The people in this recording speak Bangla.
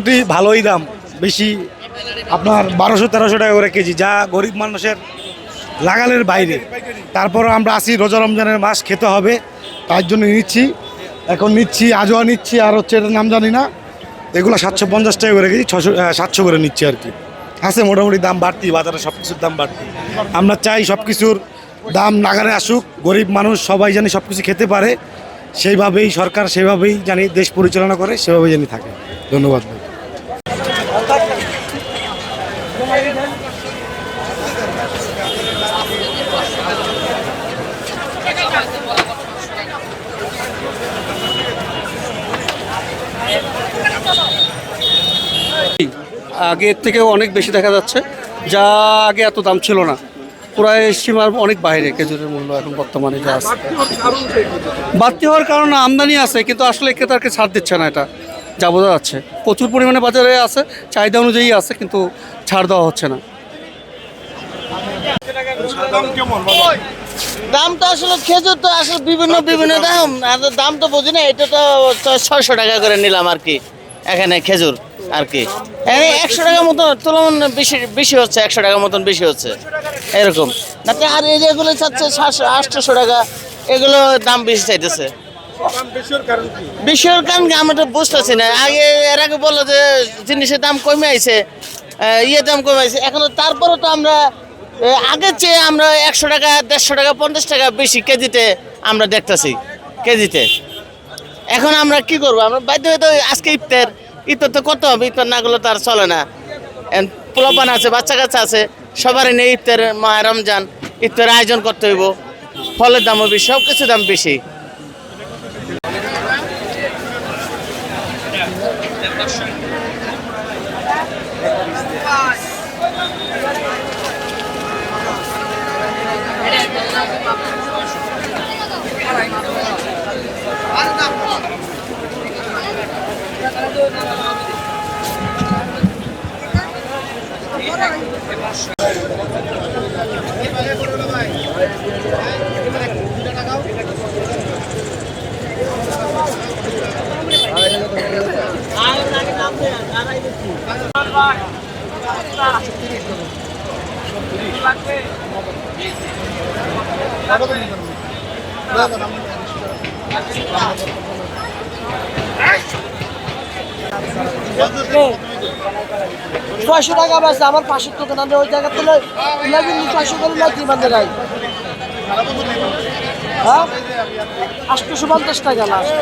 মোটামুটি ভালোই দাম, বেশি আপনার 1200-1300 টাকা করে কেজি, যা গরিব মানুষের লাগালের বাইরে। তারপর আমরা আসি, রোজা রমজানের মাস খেতে হবে, তার জন্য নিচ্ছি। এখন নিচ্ছি আজোয়া নিচ্ছি, আর হচ্ছে এটার নাম জানি না, এগুলো 750 টাকা করে কেজি, 700 করে নিচ্ছি আর কি। আছে মোটামুটি দাম বাড়তি, বাজারে সব কিছুর দাম বাড়তি। আমরা চাই সব কিছুর দাম নাগারে আসুক, গরিব মানুষ সবাই জানি সব কিছু খেতে পারে, সেইভাবেই সরকার সেভাবেই জানি দেশ পরিচালনা করে, সেভাবেই জানি থাকে। ধন্যবাদ ভাই। আগের থেকে অনেক বেশি দেখা যাচ্ছে, যা আগে এত দাম ছিল না, প্রায় সীমার অনেক বাইরে খেজুরের মূল্য এখন বর্তমানে যা আছে। বাড়তি হওয়ার কারণে আমদানি আছে, কিন্তু আসলে ক্রেতাকে ছাড় দিচ্ছে না, এটা যা বোঝা যাচ্ছে। প্রচুর পরিমাণে বাজারে আছে, চাহিদা অনুযায়ী আছে, কিন্তু ছাড় দেওয়া হচ্ছে না। দাম তো আসলে খেজুর তো আসলে বিভিন্ন দাম, আর দাম তো বুঝি না। এটা তো 600 টাকা করে নিলাম আর কি, এখানে খেজুর আর কি 100 টাকা মতন তুলনা বেশি হচ্ছে, 100 টাকা মতন বেশি হচ্ছে এরকম না। আর এগুলো চাচ্ছে 700-800 টাকা, এগুলো দাম বেশি চাইতেছে। বেশির কারণ আমরা তো বুঝতেছি না। এর আগে বললো যে জিনিসের দাম কমে আইছে, দাম কমে আইছে, এখন তারপরে তো আমরা আগের চেয়ে আমরা 100 টাকা, 150 টাকা, 50 টাকা বেশি কেজিতে আমরা দেখতেছি কেজিতে। এখন আমরা কি করবো? আমরা বাধ্য হয়তো আজকে ইফতার তো করতে হবে, ইফতার না করলে তো আর চলে না। পোলাপান আছে, বাচ্চা কাচ্চা আছে, সবারই নেই ইফতার, মাহে রমজান, ইফতার আয়োজন করতে হইব, ফলের দামও বেশি, সব কিছুর দাম বেশি। ছয়শো টাকা বাস আমার পাশের দোকান, আমরা ওই জায়গা থেকে 600 করে লাগি বান্ধে গাই। হ্যাঁ 850 টাকা লাস্ট।